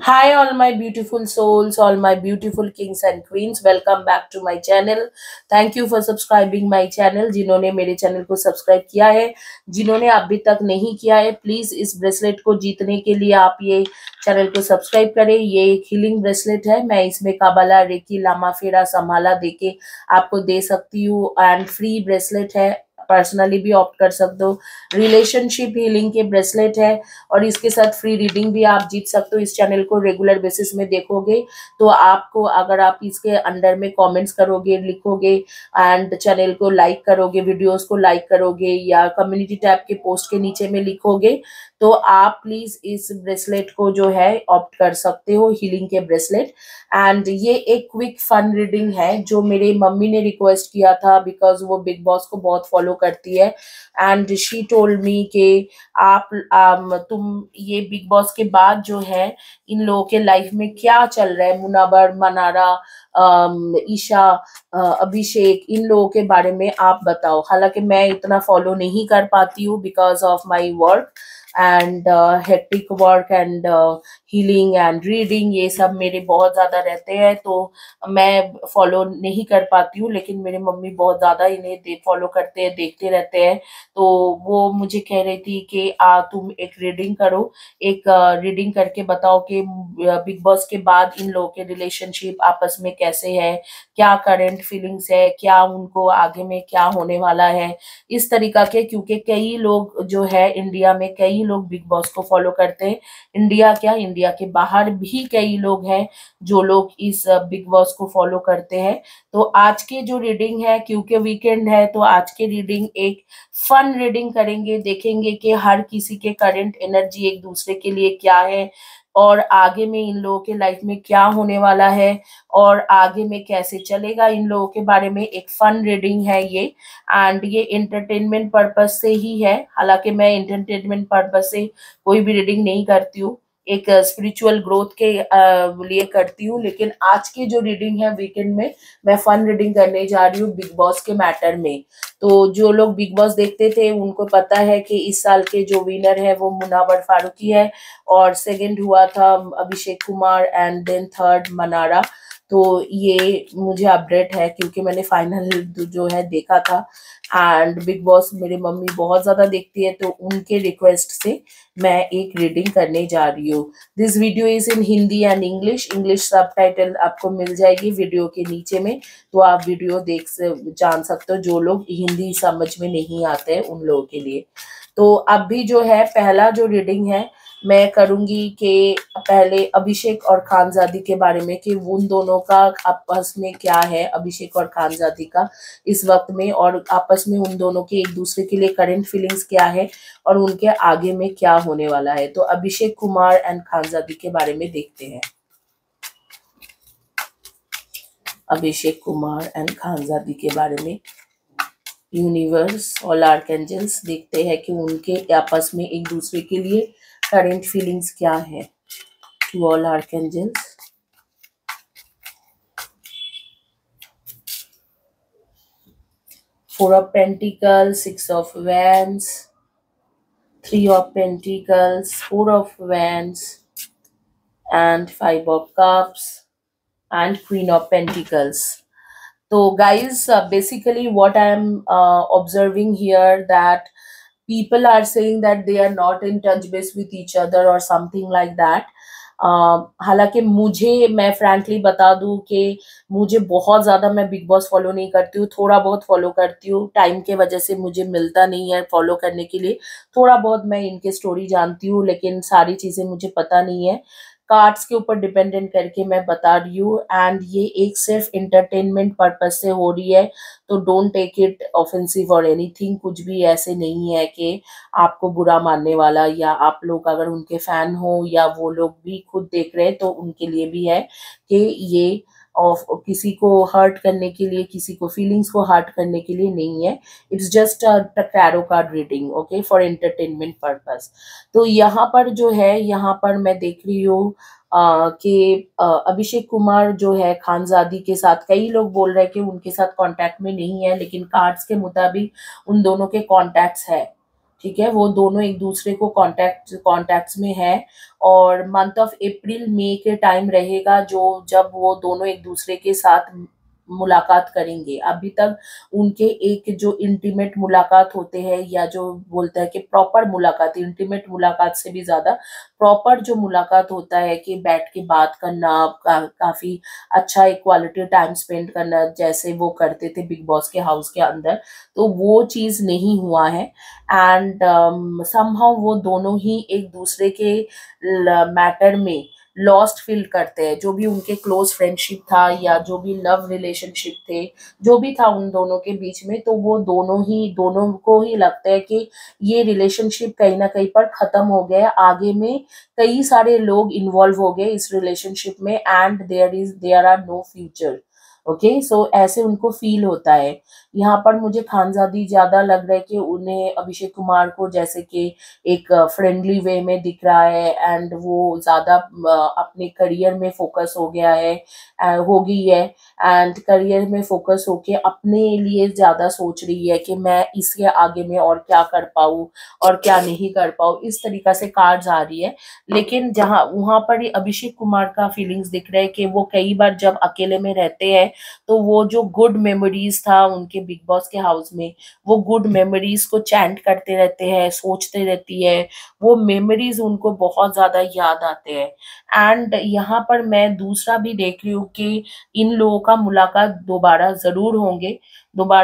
Hi, all my beautiful souls, all my beautiful kings and queens. Welcome back to my channel. Thank you for subscribing my channel. जिन्होंने मेरे channel को subscribe किया है, जिन्होंने अभी तक नहीं किया है, प्लीज इस ब्रेसलेट को जीतने के लिए आप ये चैनल को सब्सक्राइब करें। ये एक हीलिंग ब्रेसलेट है। मैं इसमें काबला, रेकी, लामा फेरा, संभाला देके आपको दे सकती हूँ एंड फ्री ब्रेसलेट है। पर्सनली भी ऑप्ट कर सकते हो। रिलेशनशिप हीलिंग के ब्रेसलेट है और इसके साथ फ्री रीडिंग भी आप जीत सकते हो। इस चैनल को रेगुलर बेसिस में देखोगे तो आपको, अगर आप इसके अंडर में कमेंट्स करोगे, लिखोगे एंड चैनल को लाइक करोगे, वीडियोस को लाइक करोगे या कम्युनिटी टैब के पोस्ट के नीचे में लिखोगे तो आप प्लीज इस ब्रेसलेट को जो है ऑप्ट कर सकते हो, हीलिंग के ब्रेसलेट। एंड ये एक क्विक फन रीडिंग है जो मेरे मम्मी ने रिक्वेस्ट किया था, बिकॉज वो बिग बॉस को बहुत फॉलो करती है एंड शी टोल्ड मी कि आप तुम ये बिग बॉस के बाद जो है इन लोगों के लाइफ में क्या चल रहा है, मुनावर, मनारा, ईशा, अभिषेक, इन लोगों के बारे में आप बताओ। हालांकि मैं इतना फॉलो नहीं कर पाती हूँ because of my work and hectic work and healing and reading, ये सब मेरे बहुत ज्यादा रहते हैं तो मैं फॉलो नहीं कर पाती हूँ। लेकिन मेरे मम्मी बहुत ज्यादा इन्हें फॉलो करते हैं, देखते रहते हैं। तो वो मुझे कह रही थी कि तुम एक रीडिंग करो, एक रीडिंग करके बताओ कि बिग बॉस के बाद इन लोगों के रिलेशनशिप आपस में कैसे है, क्या करंट फीलिंग्स है, क्या उनको आगे में क्या होने वाला है, इस तरीका के। क्योंकि कई लोग जो है इंडिया में, कई लोग बिग बॉस को फॉलो करते हैं। इंडिया क्या, इंडिया के बाहर भी कई लोग हैं जो लोग इस बिग बॉस को फॉलो करते हैं। तो आज के जो रीडिंग है, क्योंकि वीकेंड है तो आज के रीडिंग एक फन रीडिंग करेंगे, देखेंगे कि हर किसी के करंट एनर्जी एक दूसरे के लिए क्या है और आगे में इन लोगों के लाइफ में क्या होने वाला है और आगे में कैसे चलेगा, इन लोगों के बारे में एक फन रीडिंग है ये। एंड ये एंटरटेनमेंट पर्पज से ही है। हालांकि मैं एंटरटेनमेंट पर्पज से कोई भी रीडिंग नहीं करती हूँ, एक स्पिरिचुअल ग्रोथ के लिए करती हूँ। लेकिन आज की जो रीडिंग है वीकेंड में, मैं फन रीडिंग करने जा रही हूँ बिग बॉस के मैटर में। तो जो लोग बिग बॉस देखते थे उनको पता है कि इस साल के जो विनर है वो मुनावर फारूकी है और सेकंड हुआ था Abhishek Kumar and then third Manara. तो ये मुझे अपडेट है क्योंकि मैंने फाइनल जो है देखा था एंड बिग बॉस मेरी मम्मी बहुत ज्यादा देखती है तो उनके रिक्वेस्ट से मैं एक रीडिंग करने जा रही हूँ। This video is in Hindi and English. English subtitle आपको मिल जाएगी वीडियो के नीचे में, तो आप वीडियो जान सकते हो। जो लोग हिंदी समझ में नहीं आते हैं उन लोगों के लिए। तो अभी जो है पहला जो रीडिंग है मैं करूंगी कि पहले अभिषेक और खानजादी के बारे में, कि उन दोनों का आपस में क्या है, अभिषेक और खानजादी का इस वक्त में, और आपस में उन दोनों के एक दूसरे के लिए करंट फीलिंग्स क्या है और उनके आगे में क्या होने वाला है। तो अभिषेक कुमार एंड खानजादी के बारे में देखते हैं। अभिषेक कुमार एंड खानजादी के बारे में यूनिवर्स और आर्कएंजल्स देखते हैं कि उनके आपस में एक दूसरे के लिए करंट फीलिंग्स क्या है। To all archangels, four of pentacles, six of wands, three of pentacles, four of wands and five of cups and queen of pentacles. So guys, basically what I'm observing here, that people are saying that they are not in touch base with each other or something like that. हालांकि मुझे, मैं frankly बता दूं कि मुझे बहुत ज़्यादा, मैं बिग बॉस फॉलो नहीं करती हूँ, थोड़ा बहुत फॉलो करती हूँ। टाइम के वजह से मुझे मिलता नहीं है फॉलो करने के लिए। थोड़ा बहुत मैं इनके स्टोरी जानती हूँ लेकिन सारी चीज़ें मुझे पता नहीं है। कार्ड्स के ऊपर डिपेंडेंट करके मैं बता रही हूँ एंड ये एक सिर्फ इंटरटेनमेंट पर्पज से हो रही है। तो डोंट टेक इट ऑफेंसिव और एनीथिंग। कुछ भी ऐसे नहीं है कि आपको बुरा मानने वाला, या आप लोग अगर उनके फैन हो या वो लोग भी खुद देख रहे हैं तो उनके लिए भी है कि ये ऑफ किसी को हर्ट करने के लिए, किसी को फीलिंग्स को हर्ट करने के लिए नहीं है। It's just a tarot card reading, okay, for entertainment purpose. तो यहाँ पर जो है, यहाँ पर मैं देख रही हूँ कि अभिषेक कुमार जो है खानजादी के साथ, कई लोग बोल रहे हैं कि उनके साथ कांटेक्ट में नहीं है, लेकिन कार्ड्स के मुताबिक उन दोनों के कॉन्टैक्ट्स है। ठीक है, वो दोनों एक दूसरे को कॉन्टैक्ट्स में है। और मंथ ऑफ अप्रैल मई के टाइम रहेगा जो जब वो दोनों एक दूसरे के साथ मुलाकात करेंगे। अभी तक उनके एक जो इंटीमेट मुलाकात होते हैं, या जो बोलते हैं कि प्रॉपर मुलाकात, इंटीमेट मुलाकात से भी ज्यादा प्रॉपर जो मुलाकात होता है कि बैठ के बात करना, काफी अच्छा एक क्वालिटी टाइम स्पेंड करना, जैसे वो करते थे बिग बॉस के हाउस के अंदर, तो वो चीज नहीं हुआ है। एंड समहाउ वो दोनों ही एक दूसरे के मैटर में लॉस्ट फील करते हैं। जो भी उनके क्लोज फ्रेंडशिप था, या जो भी लव रिलेशनशिप थे, जो भी था उन दोनों के बीच में, तो वो दोनों को ही लगता है कि ये रिलेशनशिप कहीं ना कहीं पर खत्म हो गया है। आगे में कई सारे लोग इन्वॉल्व हो गए इस रिलेशनशिप में, and there are no future. Okay, so ऐसे उनको फील होता है। यहाँ पर मुझे खानजादी ज्यादा लग रहा है कि उन्हें अभिषेक कुमार को जैसे कि एक फ्रेंडली वे में दिख रहा है, एंड वो ज्यादा अपने करियर में फोकस हो गया है, हो गई है। एंड करियर में फोकस होके अपने लिए ज्यादा सोच रही है कि मैं इसके आगे में और क्या कर पाऊँ और क्या नहीं कर पाऊँ, इस तरीका से कार्ड्स आ रही है। लेकिन जहाँ वहां पर ही अभिषेक कुमार का फीलिंग्स दिख रहा है कि वो कई बार जब अकेले में रहते हैं, तो वो जो गुड मेमोरीज था उनके बिग बॉस के हाउस में, वो गुड मेमोरीज को चैंट करते रहते हैं, सोचते रहती है। वो मेमोरीज उनको बहुत ज्यादा याद आते हैं। एंड यहाँ पर मैं दूसरा भी देख रही हूँ कि इन लोगों का मुलाकात दोबारा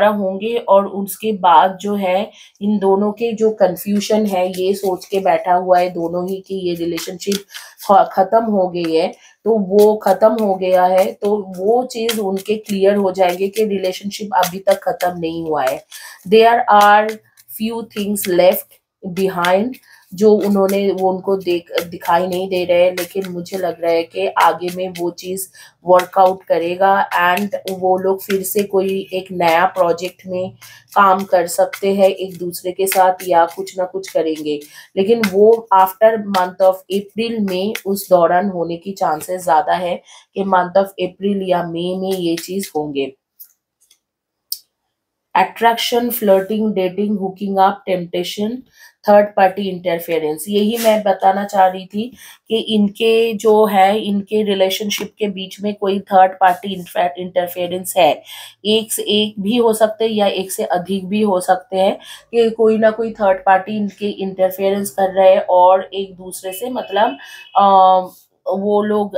होंगे, और उसके बाद जो है इन दोनों के जो कंफ्यूजन है, ये सोच के बैठा हुआ है दोनों ही कि ये रिलेशनशिप खत्म हो गई है, तो वो खत्म हो गया है, तो वो चीज उनके क्लियर हो जाएंगे कि रिलेशनशिप अभी तक खत्म नहीं हुआ है। There are few things left behind, जो वो उनको दिखाई नहीं दे रहे हैं, लेकिन मुझे लग रहा है कि आगे में वो चीज वर्कआउट करेगा, एंड वो लोग फिर से कोई एक नया प्रोजेक्ट में काम कर सकते हैं एक दूसरे के साथ, या कुछ ना कुछ करेंगे। लेकिन वो आफ्टर मंथ ऑफ अप्रैल में उस दौरान होने की चांसेस ज्यादा है कि मंथ ऑफ अप्रैल या मई में ये चीज होंगे। Attraction, flirting, dating, hooking up, temptation, third party interference, यही मैं बताना चाह रही थी कि इनके जो है इनके रिलेशनशिप के बीच में कोई थर्ड पार्टी इंटरफेरेंस है। एक से एक भी हो सकते हैं, या एक से अधिक भी हो सकते हैं, कि कोई ना कोई थर्ड पार्टी इनके इंटरफेरेंस कर रहे हैं, और एक दूसरे से मतलब वो लोग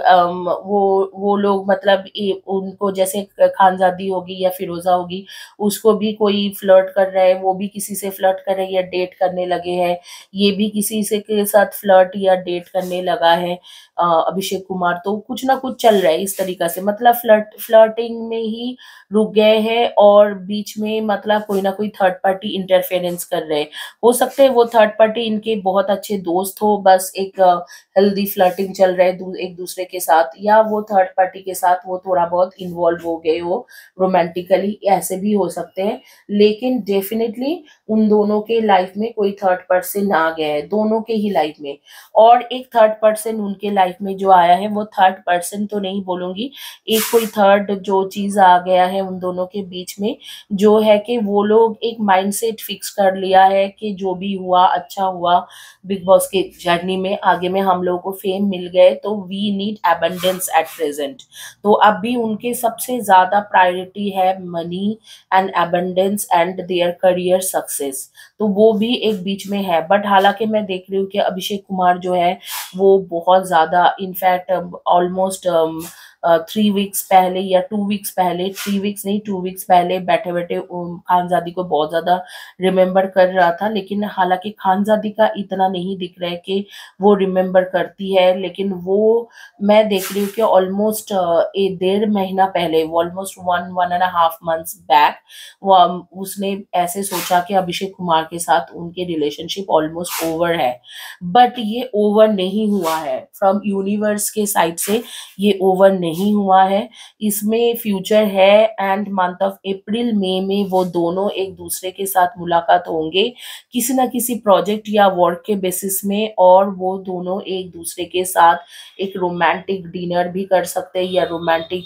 मतलब उनको जैसे खानजादी होगी या फिरोजा होगी, उसको भी कोई फ्लर्ट कर रहा है, वो भी किसी से फ्लर्ट कर रहे हैं या डेट करने लगे हैं, ये भी किसी से के साथ फ्लर्ट या डेट करने लगा है। अभिषेक कुमार तो कुछ ना कुछ चल रहा है इस तरीका से, मतलब फ्लर्टिंग में ही रुक गए हैं, और बीच में मतलब कोई ना कोई थर्ड पार्टी इंटरफेरेंस कर रहे हैं। हो सकते हैं वो थर्ड पार्टी इनके बहुत अच्छे दोस्त हो, बस एक हेल्दी फ्लर्टिंग चल रहा है एक दूसरे के साथ, या वो थर्ड पार्टी के साथ वो थोड़ा बहुत इन्वॉल्व हो गए हो रोमांटिकली, ऐसे भी हो सकते हैं। लेकिन डेफिनेटली उन दोनों के लाइफ में कोई थर्ड पर्सन आ गया है, दोनों के ही लाइफ में। और एक थर्ड पर्सन उनके लाइफ में जो आया है, वो थर्ड पर्सन तो नहीं बोलूंगी, एक कोई थर्ड जो चीज आ गया है उन दोनों के बीच में, जो है कि वो लोग एक माइंडसेट फिक्स कर लिया है कि जो भी हुआ अच्छा हुआ बिग बॉस के जर्नी में, आगे में हम लोगों को फेम मिल गए, तो we need abundance at present. तो अभी उनके सबसे ज्यादा प्रायोरिटी है money and abundance and their career success, तो वो भी एक बीच में है। बट हालांकि मैं देख रही हूँ कि अभिषेक कुमार जो है वो बहुत ज्यादा, इनफैक्ट ऑलमोस्ट 3 वीक्स पहले या 2 वीक्स पहले, 3 वीक्स नहीं 2 वीक्स पहले बैठे बैठे खानजादी को बहुत ज्यादा रिमेम्बर कर रहा था। लेकिन हालांकि खानजादी का इतना नहीं दिख रहा है कि वो रिमेम्बर करती है, लेकिन वो मैं देख रही हूँ कि ऑलमोस्ट 1.5 महीना पहले, ऑलमोस्ट 1.5 मंथ्स बैक, उसने ऐसे सोचा कि अभिषेक कुमार के साथ उनके रिलेशनशिप ऑलमोस्ट ओवर है। बट ये ओवर नहीं हुआ है, फ्रॉम यूनिवर्स के साइड से ये ओवर नहीं नहीं हुआ है, इसमें फ्यूचर है। एंड मंथ ऑफ अप्रैल मई में वो दोनों एक दूसरे के साथ मुलाकात होंगे किसी ना किसी प्रोजेक्ट या वर्क के बेसिस में, और वो दोनों एक दूसरे के साथ एक रोमांटिक डिनर भी कर सकते हैं या रोमांटिक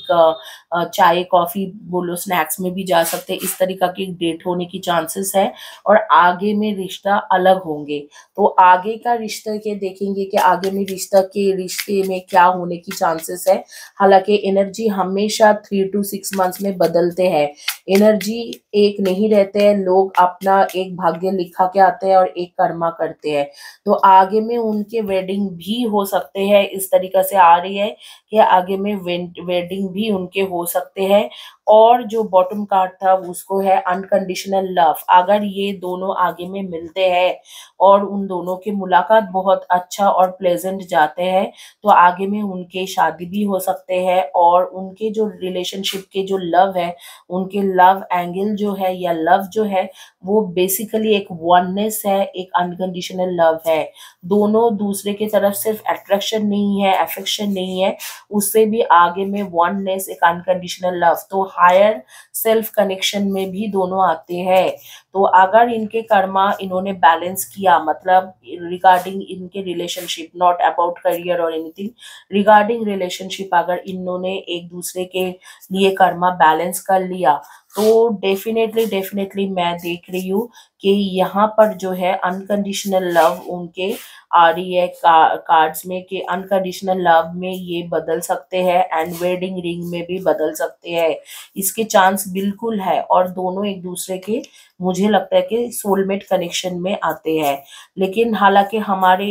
चाय कॉफी बोलो स्नैक्स में भी जा सकते हैं। इस तरीका की डेट होने की चांसेस है और आगे में रिश्ता अलग होंगे। तो आगे का रिश्ते के देखेंगे कि आगे में रिश्ते में क्या होने की चांसेस है। हालांकि एनर्जी हमेशा 3 to 6 मंथ्स में बदलते हैं, एनर्जी एक नहीं रहते हैं। लोग अपना एक भाग्य लिखा के आते हैं और एक कर्मा करते हैं। तो आगे में उनके वेडिंग भी हो सकते हैं, इस तरीका से आ रही है कि आगे में वेडिंग भी उनके हो सकते हैं। और जो बॉटम कार्ड था उसको है अनकंडीशनल लव। अगर ये दोनों आगे में मिलते हैं और उन दोनों की मुलाकात बहुत अच्छा और प्लेजेंट जाते हैं, तो आगे में उनके शादी भी हो सकते हैं। और उनके जो रिलेशनशिप के जो लव है, उनके लव एंगल जो है या लव जो है, वो बेसिकली एक वननेस है, एक अनकंडीशनल लव है। दोनों दूसरे की तरफ सिर्फ अट्रैक्शन नहीं है, अफेक्शन नहीं है, उससे भी आगे में वननेस, एक अनकंडीशनल लव, तो हायर सेल्फ कनेक्शन में भी दोनों आते हैं। तो अगर इनके कर्मा इन्होंने बैलेंस किया, मतलब रिगार्डिंग इनके रिलेशनशिप, नॉट अबाउट करियर और एनीथिंग, रिगार्डिंग रिलेशनशिप अगर इन्होंने एक दूसरे के लिए कर्मा बैलेंस कर लिया, तो डेफिनेटली डेफिनेटली मैं देख रही हूँ कि यहाँ पर जो है अनकंडीशनल लव उनके आ रही है कार्ड्स में, कि अनकंडीशनल लव में ये बदल सकते हैं एंड वेडिंग रिंग में भी बदल सकते हैं। इसके चांस बिल्कुल है और दोनों एक दूसरे के मुझे लगता है कि सोलमेट कनेक्शन में आते हैं। लेकिन हालांकि हमारे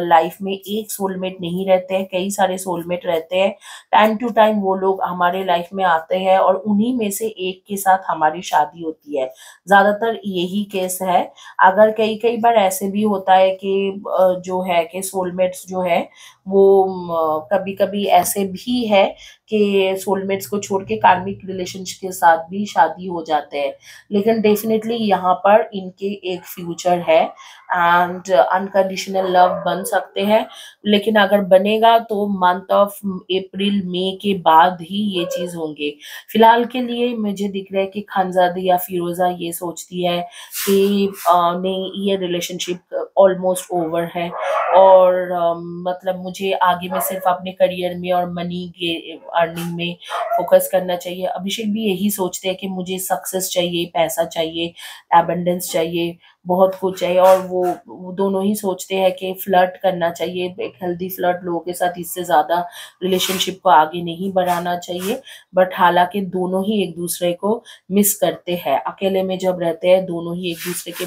लाइफ में एक सोलमेट नहीं रहते हैं, कई सारे सोलमेट रहते हैं। टाइम टू टाइम वो लोग हमारे लाइफ में आते हैं और उन्हीं में से एक के साथ हमारी शादी होती है। ज्यादातर यही केस है। अगर कई कई बार ऐसे भी होता है कि जो है कि सोलमेट्स जो है वो कभी कभी ऐसे भी है कि सोलमेट्स को छोड़ के कार्मिक रिलेशनशिप के साथ भी शादी हो जाते हैं। लेकिन डेफिनेटली यहाँ पर इनके एक फ्यूचर है एंड अनकंडीशनल लव बन सकते हैं। लेकिन अगर बनेगा तो मंथ ऑफ अप्रैल मई के बाद ही ये चीज होंगे। फिलहाल के लिए मुझे दिख रहा है कि खानजादी या फिरोजा ये सोचती है कि नहीं, ये रिलेशनशिप ऑलमोस्ट ओवर है और मतलब मुझे आगे में सिर्फ अपने करियर में और मनी के अर्निंग में फोकस करना चाहिए। अभिषेक भी यही सोचते हैं कि मुझे सक्सेस चाहिए, पैसा चाहिए, एबंडेंस चाहिए, बहुत कुछ चाहिए। और वो दोनों ही सोचते हैं कि फ्लर्ट करना चाहिए, एक हेल्दी फ्लर्ट लोगों के साथ, इससे ज्यादा रिलेशनशिप को आगे नहीं बढ़ाना चाहिए। बट हालांकि दोनों ही एक दूसरे को मिस करते हैं। अकेले में जब रहते हैं दोनों ही एक दूसरे के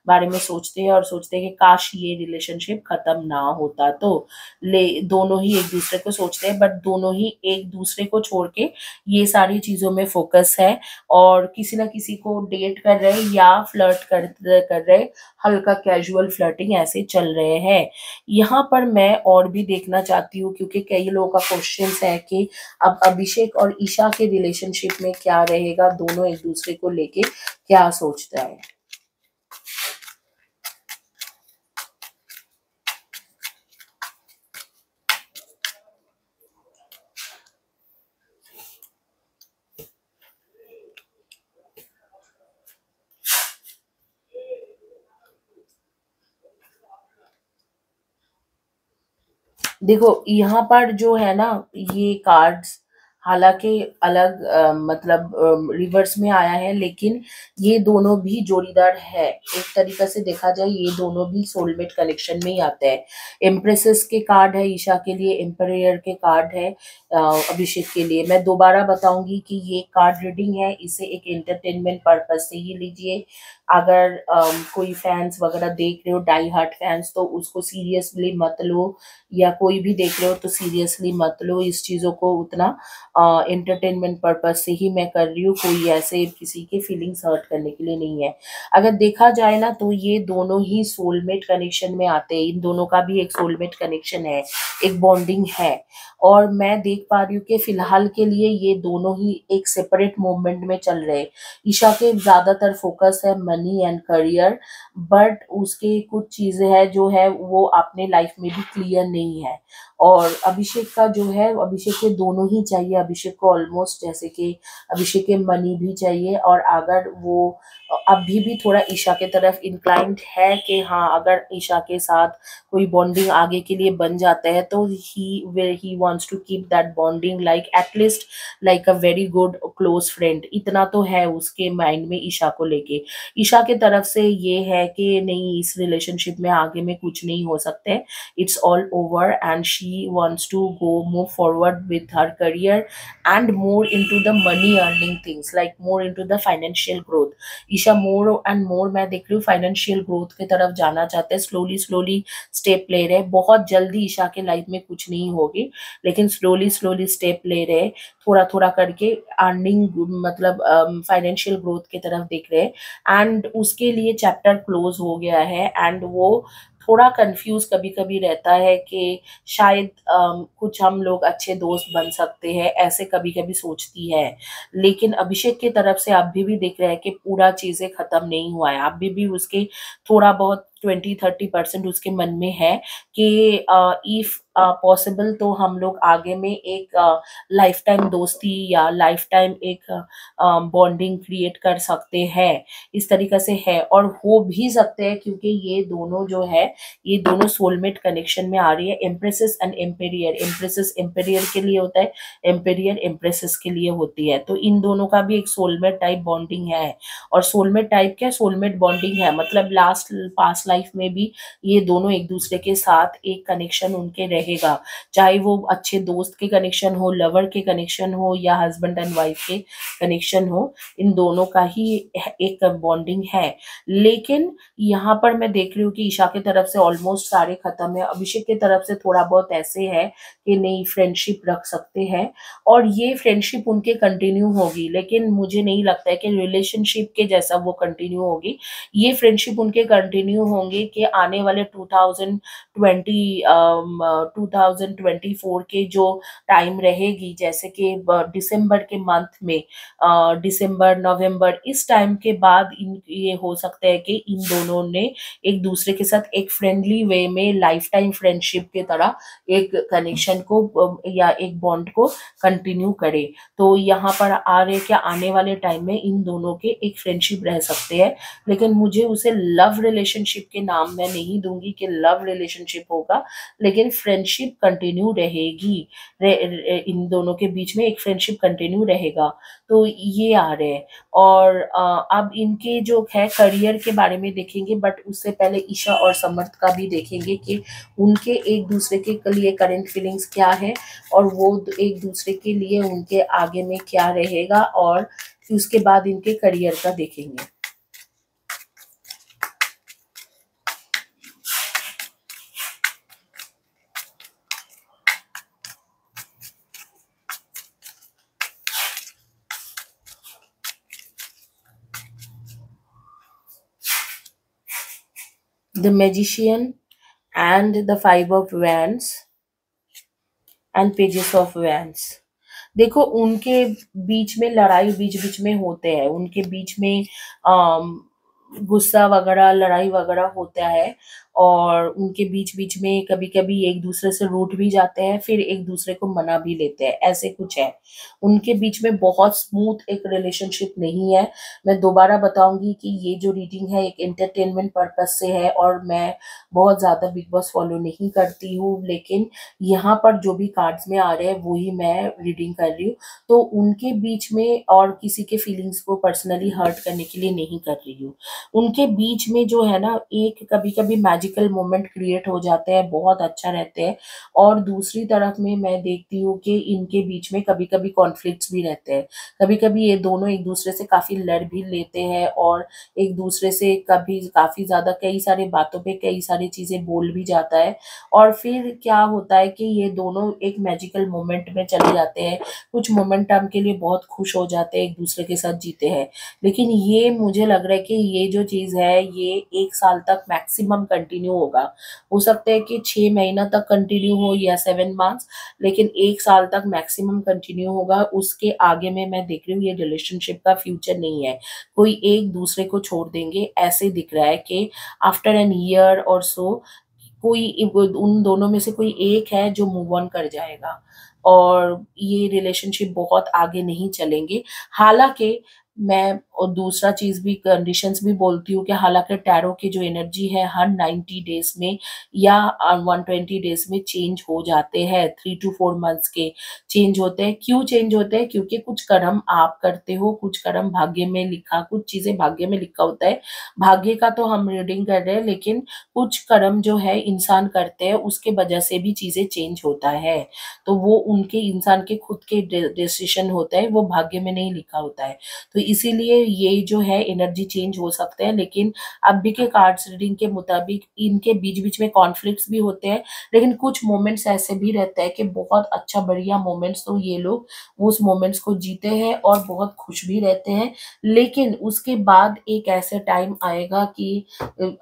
बारे में सोचते हैं और सोचते हैं कि काश ये रिलेशनशिप खत्म ना होता। तो दोनों ही एक दूसरे को सोचते हैं, बट दोनों ही एक दूसरे को छोड़ के ये सारी चीजों में फोकस है और किसी ना किसी को डेट कर रहे या फ्लर्ट कर रहे, हल्का कैजुअल फ्लर्टिंग ऐसे चल रहे हैं। यहाँ पर मैं और भी देखना चाहती हूँ, क्योंकि कई लोगों का क्वेश्चन है कि अब अभिषेक और ईशा के रिलेशनशिप में क्या रहेगा, दोनों एक दूसरे को लेके क्या सोचता है। देखो यहाँ पर जो है ना, ये कार्ड्स हालांकि अलग मतलब रिवर्स में आया है, लेकिन ये दोनों भी जोड़ीदार है। एक तरीका से देखा जाए ये दोनों भी सोलमेट कनेक्शन में ही आते हैं। एम्प्रेसेस के कार्ड है ईशा के लिए, एम्परर के कार्ड है अभिषेक के लिए। मैं दोबारा बताऊंगी कि ये कार्ड रीडिंग है, इसे एक एंटरटेनमेंट पर्पज से ही लीजिए। अगर कोई फैंस वगैरह देख रहे हो, डाई हार्ट फैंस, तो उसको सीरियसली मत लो, या कोई भी देख रहे हो तो सीरियसली मत लो इस चीजों को उतना। एंटरटेनमेंट पर्पज से ही मैं कर रही हूँ, कोई ऐसे किसी के फीलिंग्स हर्ट करने के लिए नहीं है। अगर देखा जाए ना तो ये दोनों ही सोलमेट कनेक्शन में आते हैं, इन दोनों का भी एक सोलमेट कनेक्शन है, एक बॉन्डिंग है। और मैं देख पा रही हूँ कि फिलहाल के लिए ये दोनों ही एक सेपरेट मूवमेंट में चल रहे हैं। ईशा के ज्यादातर फोकस है मनी एंड करियर, बट उसके कुछ चीजें हैं जो है वो अपने लाइफ में भी क्लियर नहीं है। और अभिषेक का जो है, अभिषेक के दोनों ही चाहिए। अभिषेक को ऑलमोस्ट जैसे कि अभिषेक के मनी भी चाहिए, और अगर वो अभी भी थोड़ा ईशा के तरफ इंक्लाइंड है कि हाँ अगर ईशा के साथ कोई बॉन्डिंग आगे के लिए बन जाता है तो he wants to keep that bonding like at least like a very good close friend. इतना तो है उसके माइंड में ईशा को लेके। ईशा के तरफ से ये है कि नहीं, इस रिलेशनशिप में आगे में कुछ नहीं हो सकते, it's all over, and she wants to go move forward with her career and more into the money earning things, like more into the financial growth। Isha more and more मैं देख रही हूँ फाइनेंशियल ग्रोथ की तरफ जाना चाहते हैं, slowly slowly step ले रहे हैं। बहुत जल्दी ईशा के लाइफ में कुछ नहीं होगी, लेकिन स्लोली स्लोली स्टेप ले रहे हैं, थोड़ा थोड़ा करके अर्निंग मतलब फाइनेंशियल ग्रोथ की तरफ देख रहे हैं। एंड उसके लिए चैप्टर क्लोज हो गया है, एंड वो थोड़ा कंफ्यूज कभी कभी रहता है कि शायद कुछ हम लोग अच्छे दोस्त बन सकते हैं, ऐसे कभी कभी सोचती है। लेकिन अभिषेक की तरफ से अभी भी देख रहे हैं कि पूरा चीजें खत्म नहीं हुआ है, अभी भी उसके थोड़ा बहुत 20-30% उसके मन में है कि इफ पॉसिबल तो हम लोग आगे में एक लाइफ टाइम दोस्ती या लाइफ टाइम एक बॉन्डिंग क्रिएट कर सकते हैं, इस तरीके से है। और हो भी सकते हैं क्योंकि ये दोनों जो है, ये दोनों सोलमेट कनेक्शन में आ रही है। एम्प्रेसेस एंड एम्पेरियर, एम्प्रेसेस एम्पेरियर के लिए होता है, एम्पेरियर एम्प्रेसेस के लिए होती है। तो इन दोनों का भी एक सोलमेट टाइप बॉन्डिंग है। और सोलमेट टाइप क्या, सोलमेट बॉन्डिंग है मतलब लास्ट पास्ट लाइफ में भी ये दोनों एक दूसरे के साथ एक कनेक्शन उनके रहेगा, चाहे वो अच्छे दोस्त के कनेक्शन हो, लवर के कनेक्शन हो, या हस्बैंड एंड वाइफ के कनेक्शन हो, इन दोनों का ही एक बॉन्डिंग है। लेकिन यहाँ पर मैं देख रही हूँ कि ईशा की तरफ से ऑलमोस्ट सारे खत्म है, अभिषेक की तरफ से थोड़ा बहुत ऐसे है कि नहीं फ्रेंडशिप रख सकते हैं, और ये फ्रेंडशिप उनके कंटिन्यू होगी। लेकिन मुझे नहीं लगता है कि रिलेशनशिप के जैसा वो कंटिन्यू होगी। ये फ्रेंडशिप उनके कंटिन्यू होंगे कि आने वाले 2024 के जो टाइम रहेगी, जैसे कि दिसंबर के मंथ में, दिसंबर नवंबर, इस टाइम के बाद इन ये हो सकता है कि इन दोनों ने एक दूसरे के साथ एक फ्रेंडली वे में लाइफ टाइम फ्रेंडशिप की तरह एक कनेक्शन को या एक बॉन्ड को कंटिन्यू करे। तो यहाँ पर आ रहे क्या, आने वाले टाइम में इन दोनों के एक फ्रेंडशिप रह सकते हैं। लेकिन मुझे उसे लव रिलेशनशिप के नाम मैं नहीं दूंगी कि लव रिलेशनशिप होगा, लेकिन फ्रेंडशिप कंटिन्यू रहेगी। इन दोनों के बीच में एक फ्रेंडशिप कंटिन्यू रहेगा। तो ये आ रहे हैं। और अब इनके जो है करियर के बारे में देखेंगे, बट उससे पहले ईशा और समर्थ का भी देखेंगे कि उनके एक दूसरे के लिए करंट फीलिंग्स क्या है, और वो एक दूसरे के लिए उनके आगे में क्या रहेगा, और उसके बाद इनके करियर का देखेंगे। The magician and the 5 of Wands and pages of vents. देखो उनके बीच में लड़ाई बीच बीच में होते हैं, उनके बीच में अम, गुस्सा वगैरह लड़ाई वगैरह होता है, और उनके बीच बीच में कभी कभी एक दूसरे से रूठ भी जाते हैं, फिर एक दूसरे को मना भी लेते हैं, ऐसे कुछ है। उनके बीच में बहुत स्मूथ एक रिलेशनशिप नहीं है। मैं दोबारा बताऊंगी कि ये जो रीडिंग है एक एंटरटेनमेंट पर्पज से है, और मैं बहुत ज्यादा बिग बॉस फॉलो नहीं करती हूँ, लेकिन यहाँ पर जो भी कार्ड्स में आ रहे हैं वही मैं रीडिंग कर रही हूँ। तो उनके बीच में और किसी के फीलिंग्स को पर्सनली हर्ट करने के लिए नहीं कर रही हूँ। उनके बीच में जो है ना, एक कभी कभी मैजिकल मोमेंट क्रिएट हो जाते हैं, बहुत अच्छा रहते हैं। और दूसरी तरफ में मैं देखती हूँ कि इनके बीच में कभी-कभी कॉन्फ्लिक्ट्स भी रहते हैं। कभी-कभी ये दोनों एक-दूसरे से काफ़ी लड़ भी लेते हैं और एक-दूसरे से कभी काफ़ी ज़्यादा कई सारी बातों पे कई सारी चीज़ें बोल भी जाता है। और फिर क्या होता है कि ये दोनों एक मैजिकल मोमेंट में चले जाते हैं। कुछ मोमेंटम के लिए बहुत खुश हो जाते हैं, एक-दूसरे के साथ जीते हैं। लेकिन ये मुझे लग रहा है कि ये जो चीज़ है ये 1 साल तक मैक्सिमम कंटिन्यू होगा। हो सकता है कि 6 महीना तक कंटिन्यू हो या 7 मंथ्स, लेकिन 1 साल तक मैक्सिमम कंटिन्यू होगा। उसके आगे में मैं देख रही हूँ ये रिलेशनशिप का फ्यूचर नहीं है। कोई एक दूसरे को छोड़ देंगे, ऐसे दिख रहा है कि आफ्टर एन ईयर और सो कोई उन दोनों में से कोई एक है जो मूव ऑन कर जाएगा और ये रिलेशनशिप बहुत आगे नहीं चलेंगे। हालाँकि मैं और दूसरा चीज़ भी कंडीशंस भी बोलती हूँ कि हालाँकि टैरो की जो एनर्जी है हर 90 डेज़ में या 120 डेज़ में चेंज हो जाते हैं, 3 टू 4 मंथ्स के चेंज होते हैं। क्यों चेंज होते हैं? क्योंकि कुछ कर्म आप करते हो, कुछ कर्म भाग्य में लिखा कुछ चीज़ें भाग्य में लिखा होता है। भाग्य का तो हम रीडिंग कर रहे हैं, लेकिन कुछ कर्म जो है इंसान करते हैं, उसके वजह से भी चीज़ें चेंज होता है। तो वो उनके इंसान के खुद के डिसीजन होता है, वो भाग्य में नहीं लिखा होता है। तो इसीलिए ये जो है एनर्जी चेंज हो सकते हैं, लेकिन अभी के कार्ड्स रीडिंग के मुताबिक इनके बीच-बीच में कॉन्फ्लिक्ट्स भी होते हैं, लेकिन कुछ मोमेंट्स ऐसे भी रहते हैं कि बहुत अच्छा बढ़िया मोमेंट्स तो ये लोग उस मोमेंट्स को जीते हैं और बहुत खुश भी रहते हैं। लेकिन उसके बाद एक ऐसे टाइम आएगा कि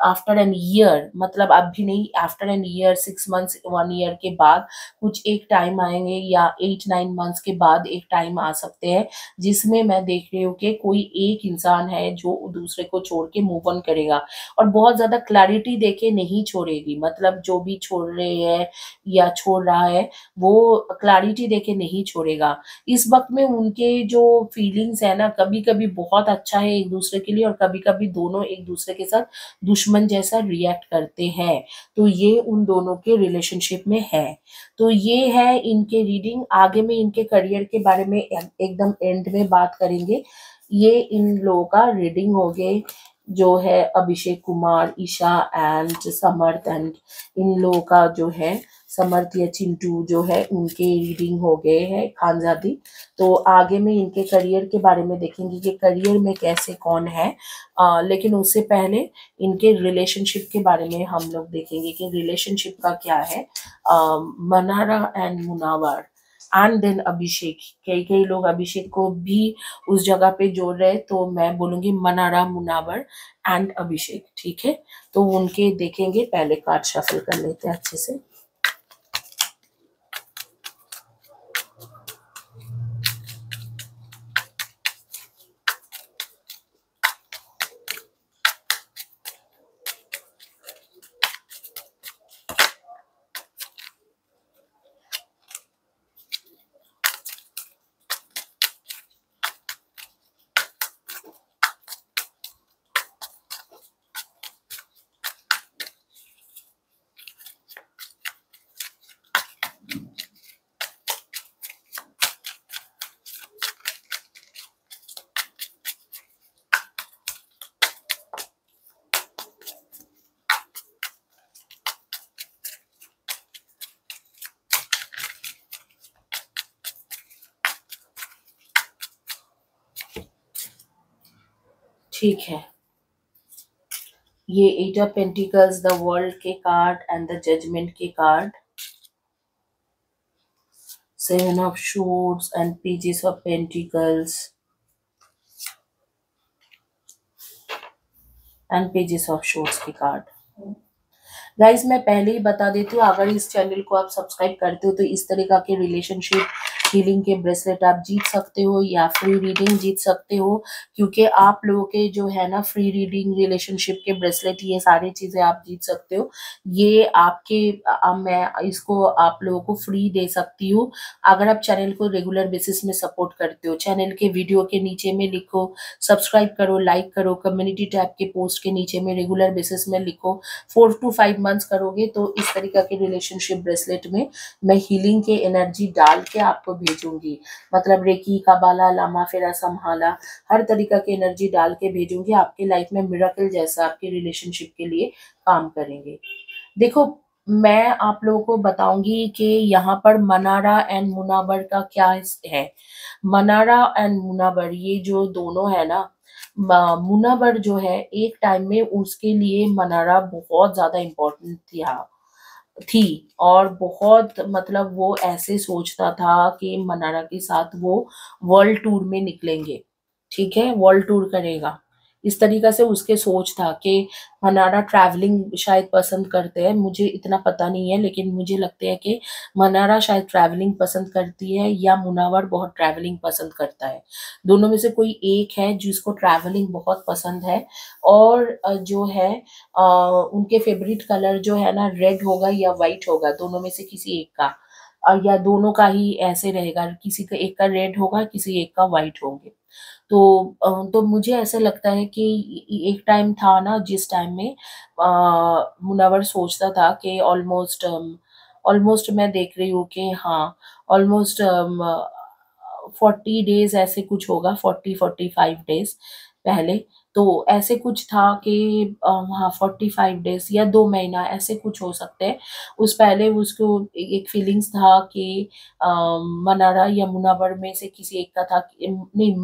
आफ्टर एन ईयर, मतलब अब भी नहीं, after an year 6 months 1 year के बाद कुछ एक टाइम आएँगे या 8-9 मंथ्स के बाद एक टाइम आ सकते हैं, जिसमें मैं देख रही हूँ कि कोई एक इंसान है जो दूसरे को छोड़ के मूव ऑन करेगा और बहुत ज़्यादा क्लैरिटी देके नहीं छोड़ेगी। मतलब जो भी छोड़ रहे हैं या छोड़ रहा है, वो क्लैरिटी देके नहीं छोड़ेगा। इस वक़्त में उनके जो फीलिंग्स है ना, कभी-कभी बहुत अच्छा है एक-दूसरे के लिए और कभी-कभी दोनों एक-दूसरे के साथ दुश्मन जैसा रिएक्ट करते हैं। तो ये उन दोनों के रिलेशनशिप में है। तो ये है इनके रीडिंग। आगे में इनके करियर के बारे में एकदम एंड में बात करेंगे। ये इन लोगों का रीडिंग हो गए, जो है अभिषेक कुमार, ईशा एंड समर्थ एंड इन लोगों का जो है समर्थ या चिंटू जो है उनके रीडिंग हो गए हैं खानजादी। तो आगे में इनके करियर के बारे में देखेंगे कि करियर में कैसे कौन है। लेकिन उससे पहले इनके रिलेशनशिप के बारे में हम लोग देखेंगे कि रिलेशनशिप का क्या है। Manara and Munawar and then Abhishek. कई कई लोग अभिषेक को भी उस जगह पे जोड़ रहे हैं, तो मैं बोलूंगी मनारा, मुनावर एंड अभिषेक। ठीक है, तो उनके देखेंगे। पहले कार्ड शफल कर लेते हैं अच्छे से। ठीक है, ये 8 ऑफ पेंटिकल्स, द वर्ल्ड के कार्ड एंड द जजमेंट के card, 7 of shorts and pages of pentacles and pages of shorts के कार्ड। गाइज मैं पहले ही बता देती हूँ, अगर इस चैनल को आप सब्सक्राइब करते हो तो इस तरीका के रिलेशनशिप हीलिंग के ब्रेसलेट आप जीत सकते हो या फ्री रीडिंग जीत सकते हो। क्योंकि आप लोगों के जो है ना फ्री रीडिंग, रिलेशनशिप के ब्रेसलेट, ये सारी चीजें आप जीत सकते हो। ये आपके मैं इसको आप लोगों को फ्री दे सकती हूँ अगर आप चैनल को रेगुलर बेसिस में सपोर्ट करते हो। चैनल के वीडियो के नीचे में लिखो सब्सक्राइब करो, लाइक करो, कम्युनिटी टैब के पोस्ट के नीचे में रेगुलर बेसिस में लिखो। 4 to 5 मंथ्स करोगे तो इस तरीका के रिलेशनशिप ब्रेसलेट में मैं हीलिंग के एनर्जी डाल के आपको भेजूंगी, मतलब रेकी, काबाला, लामा, फेरा, संभाला, हर तरीका की एनर्जी डाल के भेजूंगी। आपके लाइफ में मिरेकल जैसा आपके रिलेशनशिप के लिए काम करेंगे। देखो, मैं आप लोगों को बताऊंगी कि यहाँ पर मनारा एंड मुनाबर का क्या है। मनारा एंड मुनाबर ये जो दोनों है ना, मुनाबर जो है एक टाइम में उसके लिए मनारा बहुत ज्यादा इम्पोर्टेंट थी और बहुत, मतलब वो ऐसे सोचता था कि मनारा के साथ वो वर्ल्ड टूर में निकलेंगे, ठीक है, वर्ल्ड टूर करेगा। इस तरीका से उसके सोच था कि मनारा ट्रैवलिंग शायद पसंद करते हैं, मुझे इतना पता नहीं है, लेकिन मुझे लगता है कि मनारा शायद ट्रैवलिंग पसंद करती है या मुनावर बहुत ट्रैवलिंग पसंद करता है। दोनों में से कोई एक है जिसको ट्रैवलिंग बहुत पसंद है। और जो है उनके फेवरेट कलर जो है ना, रेड होगा या व्हाइट होगा, दोनों में से किसी एक का, या दोनों का ही ऐसे रहेगा, किसी का एक का रेड होगा, किसी एक का व्हाइट होंगे। तो मुझे ऐसा लगता है कि एक टाइम था ना जिस टाइम में मुनव्वर सोचता था कि ऑलमोस्ट ऑलमोस्ट मैं देख रही हूँ कि हाँ, ऑलमोस्ट 40 डेज ऐसे कुछ होगा, 40-45 डेज पहले। तो ऐसे कुछ था कि हाँ, 45 डेज या 2 महीना ऐसे कुछ हो सकते हैं। उस पहले उसको एक फीलिंग्स था कि मनारा या मुनावर में से किसी एक का था नहीं,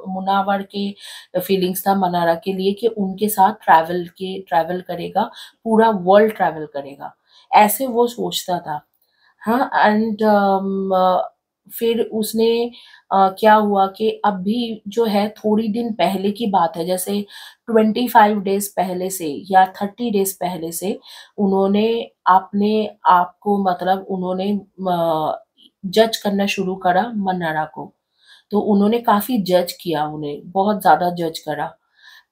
मुनावर के फीलिंग्स था मनारा के लिए कि उनके साथ ट्रैवल करेगा, पूरा वर्ल्ड ट्रैवल करेगा, ऐसे वो सोचता था। हाँ, एंड फिर उसने क्या हुआ कि अभी जो है थोड़ी दिन पहले की बात है, जैसे 25 डेज पहले से या 30 डेज पहले से उन्होंने अपने आप को, मतलब उन्होंने जज करना शुरू करा मन्नारा को। तो उन्होंने काफी जज किया, उन्हें बहुत ज्यादा जज करा।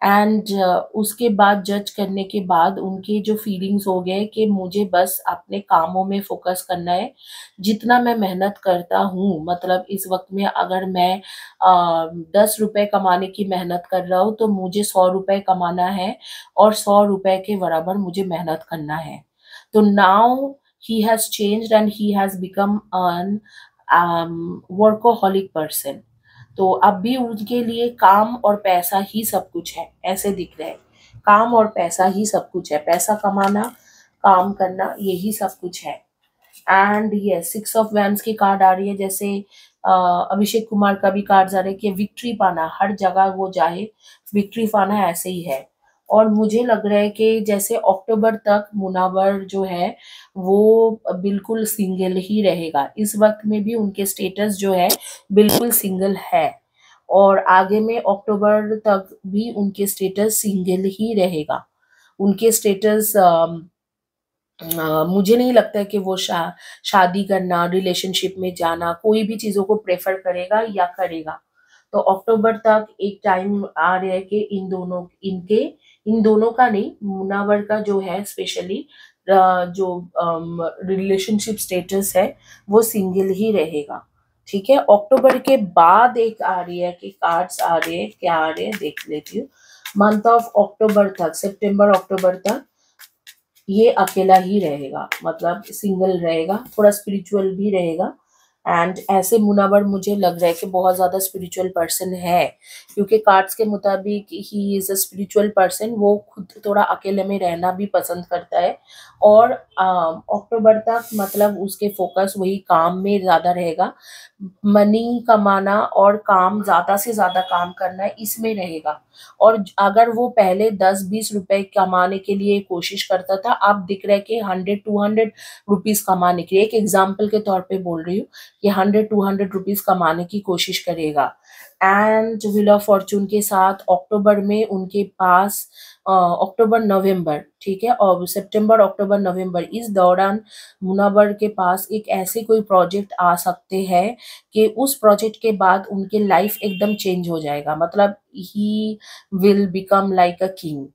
एंड उसके बाद जज करने के बाद उनके जो फीलिंग्स हो गए कि मुझे बस अपने कामों में फोकस करना है। जितना मैं मेहनत करता हूँ, मतलब इस वक्त में अगर मैं 10 रुपए कमाने की मेहनत कर रहा हूँ तो मुझे 100 रुपए कमाना है और 100 रुपए के बराबर मुझे मेहनत करना है। तो now he has changed and he has become an workaholic person. तो अब भी उनके लिए काम और पैसा ही सब कुछ है, ऐसे दिख रहे हैं। काम और पैसा ही सब कुछ है, पैसा कमाना, काम करना, यही सब कुछ है। एंड ये 6 ऑफ वैंड्स की कार्ड आ रही है, जैसे अभिषेक कुमार का भी कार्ड आ रहा है कि विक्ट्री पाना, हर जगह वो जाए विक्ट्री पाना, ऐसे ही है। और मुझे लग रहा है कि जैसे अक्टूबर तक मुनावर जो है वो बिल्कुल सिंगल ही रहेगा, इस वक्त में भी उनके स्टेटस जो है बिल्कुल सिंगल है। और आगे में अक्टूबर तक भी उनके स्टेटस सिंगल ही रहेगा। उनके स्टेटस मुझे नहीं लगता है कि वो शादी करना, रिलेशनशिप में जाना, कोई भी चीजों को प्रेफर करेगा या करेगा। तो अक्टूबर तक एक टाइम आ रहा है कि इन दोनों का नहीं, मुनावर का जो है स्पेशली जो रिलेशनशिप स्टेटस है वो सिंगल ही रहेगा। ठीक है, अक्टूबर के बाद एक आ रही है कि कार्ड्स आ रहे हैं, क्या आ रहे हैं देख लेती हूँ। मंथ ऑफ अक्टूबर तक, सितंबर अक्टूबर तक ये अकेला ही रहेगा, मतलब सिंगल रहेगा, थोड़ा स्पिरिचुअल भी रहेगा। एंड ऐसे मुनावर मुझे लग रहा है कि बहुत ज्यादा स्पिरिचुअल पर्सन है, क्योंकि कार्ड्स के मुताबिक he is a spiritual person. वो खुद थोड़ा अकेले में रहना भी पसंद करता है। और अक्टूबर तक मतलब उसके फोकस वही काम में ज्यादा रहेगा, मनी कमाना और काम, ज्यादा से ज्यादा काम करना है, इसमें रहेगा। और अगर वो पहले 10-20 रुपए कमाने के लिए कोशिश करता था, अब दिख रहा है कि 100-200 रुपीज कमाने के लिए, एक एग्जाम्पल के तौर पे बोल रही हूँ, कि 100-200 रुपीज कमाने की कोशिश करेगा। एंड व्हील ऑफ फॉर्चून के साथ अक्टूबर में उनके पास अक्टूबर नवंबर, ठीक है, और सितंबर अक्टूबर नवंबर, इस दौरान मुनावर के पास एक ऐसे कोई प्रोजेक्ट आ सकते हैं कि उस प्रोजेक्ट के बाद उनके लाइफ एकदम चेंज हो जाएगा, मतलब he will become like a king.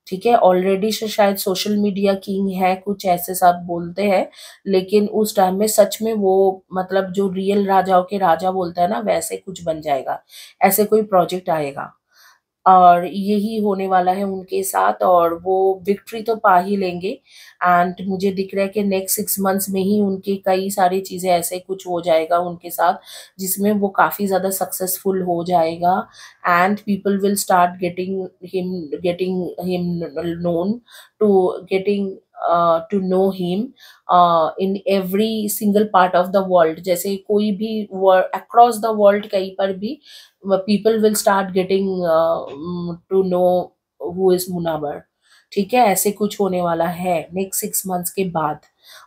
ठीक है, ऑलरेडी से शायद सोशल मीडिया किंग है, कुछ ऐसे सब बोलते हैं, लेकिन उस टाइम में सच में वो, मतलब जो रियल राजाओं के राजा बोलता है ना, वैसे कुछ बन जाएगा, ऐसे कोई प्रोजेक्ट आएगा। और यही होने वाला है उनके साथ, और वो विक्ट्री तो पा ही लेंगे। एंड मुझे दिख रहा है कि नेक्स्ट 6 मंथ्स में ही उनके कई सारी चीज़ें ऐसे कुछ हो जाएगा उनके साथ, जिसमें वो काफ़ी ज़्यादा सक्सेसफुल हो जाएगा। And people will start getting him known, to getting to know him in every single part of the world. जैसे कोई भी अक्रॉस द वर्ल्ड कहीं पर भी people will start getting to know who is Munawar. ठीक है, ऐसे कुछ होने वाला है नेक्स्ट 6 मंथ्स के बाद।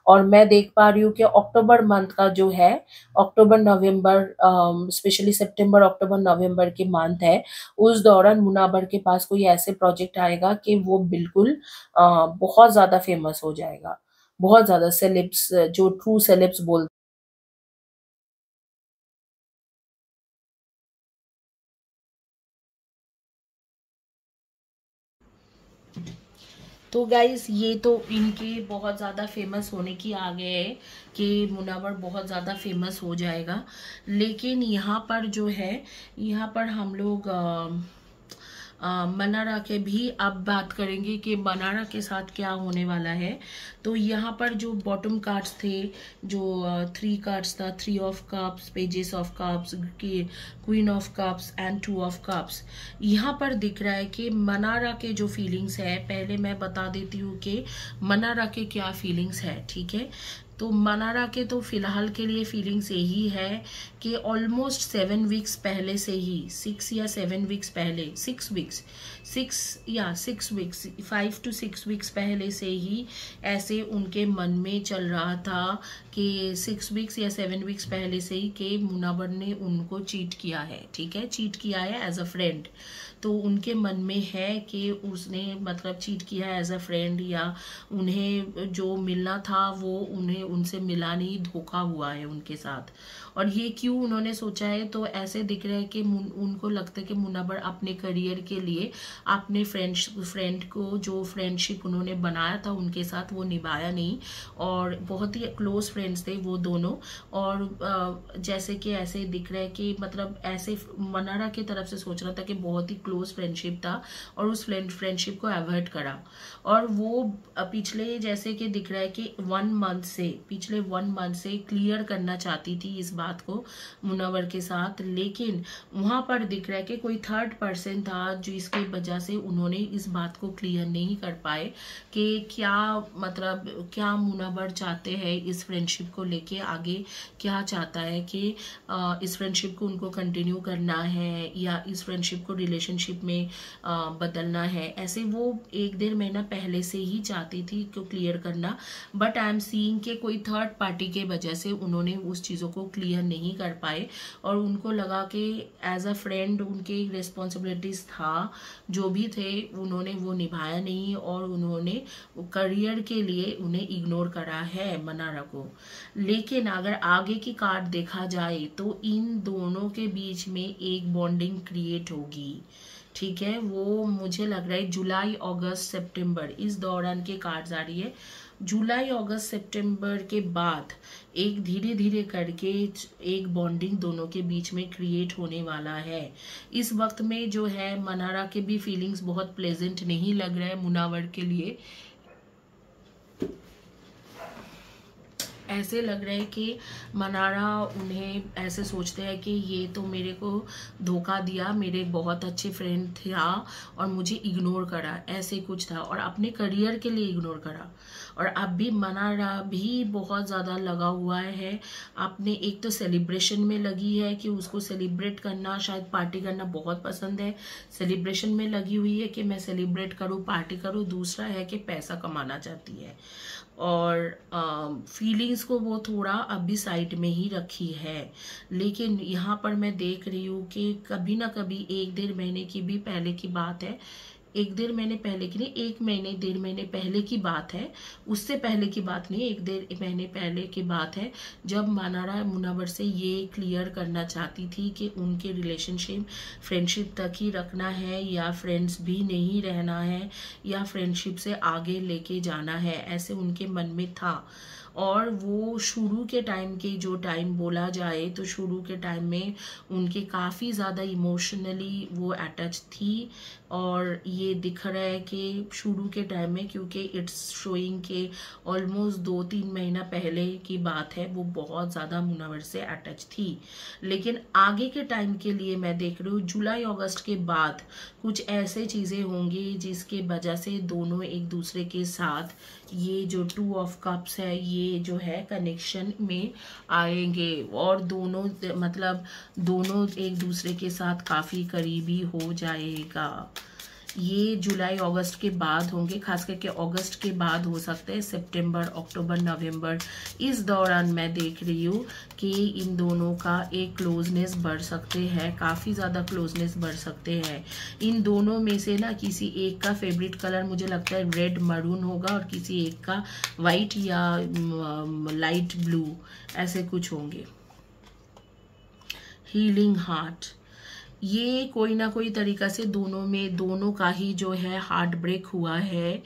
और मैं देख पा रही हूँ कि अक्टूबर मंथ का जो है, अक्टूबर नवंबर, स्पेशली सितंबर अक्टूबर नवंबर के मंथ है, उस दौरान मुनावर के पास कोई ऐसे प्रोजेक्ट आएगा कि वो बिल्कुल बहुत ज्यादा फेमस हो जाएगा। बहुत ज्यादा सेलेब्स, जो ट्रू सेलेब्स बोल। तो गाइस, ये तो इनके बहुत ज़्यादा फेमस होने की आ गए है कि मुनावर बहुत ज़्यादा फेमस हो जाएगा। लेकिन यहाँ पर जो है, यहाँ पर हम लोग मनारा के भी अब बात करेंगे कि मनारा के साथ क्या होने वाला है। तो यहाँ पर जो बॉटम कार्ड्स थे, जो 3 कार्ड्स था, 3 of cups, pages of cups, queen of cups and 2 of cups, यहाँ पर दिख रहा है कि मनारा के जो फीलिंग्स है, पहले मैं बता देती हूँ कि मनारा के क्या फीलिंग्स है। ठीक है, तो मनारा के तो फिलहाल के लिए फीलिंग्स यही है कि ऑलमोस्ट 7 वीक्स पहले से ही, 6 या 7 वीक्स पहले, 6 वीक्स, 6 वीक्स, 5 to 6 वीक्स पहले से ही ऐसे उनके मन में चल रहा था कि 6 वीक्स या 7 वीक्स पहले से ही कि मुनावर ने उनको चीट किया है। ठीक है, चीट किया है एज अ फ्रेंड। तो उनके मन में है कि उसने मतलब चीट किया है एज अ फ्रेंड, या उन्हें जो मिलना था वो उन्हें उनसे मिला नहीं, धोखा हुआ है उनके साथ। और ये क्यों उन्होंने सोचा है, तो ऐसे दिख रहा है कि उनको लगता है कि मुनावर अपने करियर के लिए अपने फ्रेंड को, जो फ्रेंडशिप उन्होंने बनाया था उनके साथ, वो निभाया नहीं। और बहुत ही क्लोज फ्रेंड्स थे वो दोनों। और जैसे कि ऐसे दिख रहा है कि मतलब ऐसे मनारा की तरफ से सोच रहा था कि बहुत ही क्लोज फ्रेंडशिप था, और उस फ्रेंडशिप को अवॉइड करा। और वो पिछले जैसे कि दिख रहा है कि 1 मंथ से, पिछले 1 मंथ से क्लियर करना चाहती थी इस बात को मुनावर के साथ। लेकिन वहां पर दिख रहा है कि कोई थर्ड पर्सन था जिसकी वजह से उन्होंने इस बात को क्लियर नहीं कर पाए कि क्या मतलब क्या मुनावर चाहते हैं इस फ्रेंडशिप को लेके आगे, क्या चाहता है कि इस फ्रेंडशिप को उनको कंटिन्यू करना है या इस फ्रेंडशिप को रिलेशनशिप में बदलना है। ऐसे वो 1-1.5 महीना पहले से ही चाहती थी को क्लियर करना। बट आई एम सीइंग के कोई थर्ड पार्टी के वजह से उन्होंने उस चीज़ों को क्लियर नहीं कर पाए, और उनको लगा कि एज अ फ्रेंड उनके रिस्पॉन्सिबिलिटीज था, जो भी थे उन्होंने वो निभाया नहीं, और उन्होंने करियर के लिए उन्हें इग्नोर करा है मनारा को। लेकिन अगर आगे की कार्ड देखा जाए तो इन दोनों के बीच में एक बॉन्डिंग क्रिएट होगी। ठीक है, वो मुझे लग रहा है जुलाई अगस्त सितंबर इस दौरान के कार्ड्स आ रही है। जुलाई अगस्त सितंबर के बाद एक धीरे धीरे करके एक बॉन्डिंग दोनों के बीच में क्रिएट होने वाला है। इस वक्त में जो है मनारा के भी फीलिंग्स बहुत प्लेजेंट नहीं लग रहा है मुनावर के लिए। ऐसे लग रहा है कि मनारा उन्हें ऐसे सोचते हैं कि ये तो मेरे को धोखा दिया, मेरे बहुत अच्छे फ्रेंड था और मुझे इग्नोर करा, ऐसे कुछ था, और अपने करियर के लिए इग्नोर करा। और अब भी मनारा भी बहुत ज़्यादा लगा हुआ है अपने, एक तो सेलिब्रेशन में लगी है कि उसको सेलिब्रेट करना, शायद पार्टी करना बहुत पसंद है, सेलिब्रेशन में लगी हुई है कि मैं सेलिब्रेट करूँ, पार्टी करूँ। दूसरा है कि पैसा कमाना चाहती है, और फीलिंग्स को वो थोड़ा अभी साइड में ही रखी है। लेकिन यहाँ पर मैं देख रही हूँ कि कभी ना कभी 1-1.5 महीने की भी पहले की बात है, 1-1.5 महीने पहले की नहीं, 1 महीने 1.5 महीने पहले की बात है, उससे पहले की बात नहीं, 1-1.5 महीने पहले की बात है, जब मनारा मुनावर से ये क्लियर करना चाहती थी कि उनके रिलेशनशिप फ्रेंडशिप तक ही रखना है या फ्रेंड्स भी नहीं रहना है या फ्रेंडशिप से आगे लेके जाना है, ऐसे उनके मन में था। और वो शुरू के टाइम के जो टाइम बोला जाए तो शुरू के टाइम में उनके काफ़ी ज़्यादा इमोशनली वो अटैच थी। और ये दिख रहा है कि शुरू के टाइम में, क्योंकि इट्स शोइंग के ऑलमोस्ट 2-3 महीना पहले की बात है, वो बहुत ज़्यादा मुनव्वर से अटैच थी। लेकिन आगे के टाइम के लिए मैं देख रही हूँ जुलाई अगस्त के बाद कुछ ऐसे चीज़ें होंगी जिसके वजह से दोनों एक दूसरे के साथ ये जो 2 ऑफ कप्स है ये जो है कनेक्शन में आएंगे, और दोनों मतलब दोनों एक दूसरे के साथ काफ़ी करीबी हो जाएगा। ये जुलाई अगस्त के बाद होंगे, खास करके अगस्त के बाद हो सकते हैं, सितंबर अक्टूबर नवंबर, इस दौरान मैं देख रही हूँ कि इन दोनों का एक क्लोजनेस बढ़ सकते हैं, काफ़ी ज़्यादा क्लोजनेस बढ़ सकते हैं। इन दोनों में से ना किसी एक का फेवरेट कलर मुझे लगता है रेड मरून होगा और किसी एक का वाइट या लाइट ब्लू, ऐसे कुछ होंगे। हीलिंग हार्ट, ये कोई ना कोई तरीका से दोनों का ही जो है हार्ट ब्रेक हुआ है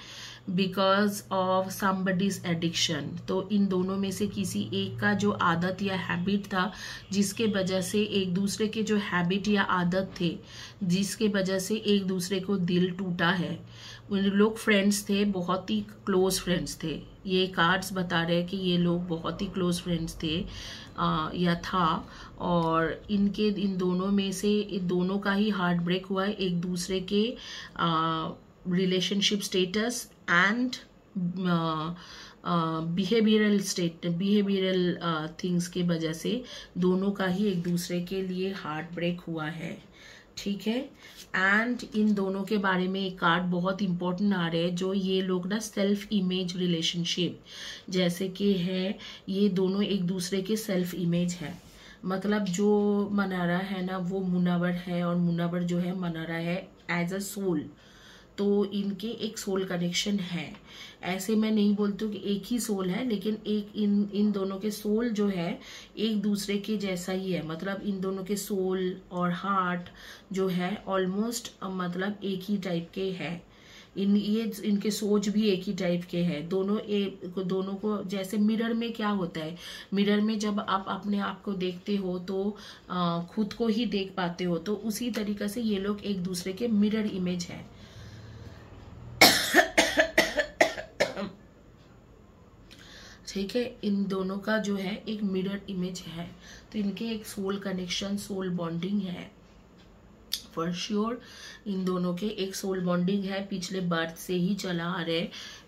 बिकॉज ऑफ समबडीज एडिक्शन। तो इन दोनों में से किसी एक का जो आदत या हैबिट था जिसके वजह से एक दूसरे के जो हैबिट या आदत थे जिसके वजह से एक दूसरे को दिल टूटा है। उन लोग फ्रेंड्स थे, बहुत ही क्लोज फ्रेंड्स थे, ये कार्ड्स बता रहे हैं कि ये लोग बहुत ही क्लोज फ्रेंड्स थे या था, और इन दोनों में से दोनों का ही हार्ट ब्रेक हुआ है एक दूसरे के relationship status and behavioural things के वजह से दोनों का ही एक दूसरे के लिए हार्ट ब्रेक हुआ है। ठीक है, एंड इन दोनों के बारे में एक कार्ड बहुत इंपॉर्टेंट आ रहे हैं, जो ये लोग ना सेल्फ इमेज रिलेशनशिप जैसे कि है, ये दोनों एक दूसरे के सेल्फ इमेज है। मतलब जो मनारा है ना वो मुनव्वर है और मुनव्वर जो है मनारा है एज अ सोल, तो इनके एक सोल कनेक्शन है। ऐसे मैं नहीं बोलती हूँ कि एक ही सोल है, लेकिन एक इन दोनों के सोल जो है एक दूसरे के जैसा ही है। मतलब इन दोनों के सोल और हार्ट जो है ऑलमोस्ट मतलब एक ही टाइप के है। इनके सोच भी एक ही टाइप के हैं। दोनों को जैसे मिरर में क्या होता है, मिरर में जब आप अपने आप को देखते हो तो खुद को ही देख पाते हो, तो उसी तरीके से ये लोग एक दूसरे के मिरर इमेज है। ठीक है, इन दोनों का जो है एक मिरर इमेज है, तो इनके एक सोल कनेक्शन, सोल बॉन्डिंग है फॉर श्योर। इन दोनों के एक सोल बॉन्डिंग है, पिछले बर्थ से ही चला आ रहे।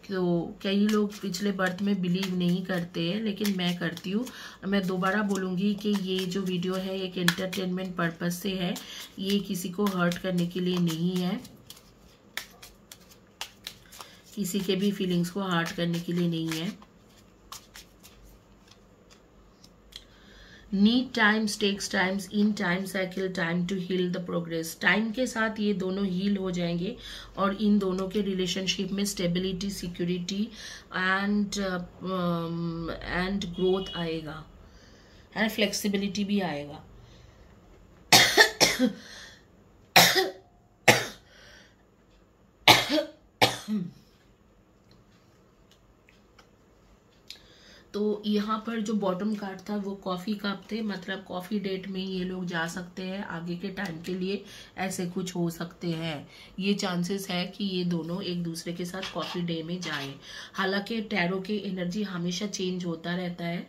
तो कई लोग पिछले बर्थ में बिलीव नहीं करते हैं, लेकिन मैं करती हूँ। मैं दोबारा बोलूँगी कि ये जो वीडियो है एक एंटरटेनमेंट पर्पस से है, ये किसी को हर्ट करने के लिए नहीं है, किसी के भी फीलिंग्स को हर्ट करने के लिए नहीं है। Need times, takes times, in time cycle, time to heal the progress. Time के साथ ये दोनों हील हो जाएंगे और इन दोनों के रिलेशनशिप में स्टेबिलिटी, सिक्योरिटी एंड ग्रोथ आएगा एंड फ्लेक्सिबिलिटी भी आएगा। तो यहाँ पर जो बॉटम कार्ड था वो कॉफ़ी कप थे, मतलब कॉफ़ी डेट में ये लोग जा सकते हैं आगे के टाइम के लिए, ऐसे कुछ हो सकते हैं। ये चांसेस है कि ये दोनों एक दूसरे के साथ कॉफ़ी डे में जाएं। हालांकि टैरो के एनर्जी हमेशा चेंज होता रहता है,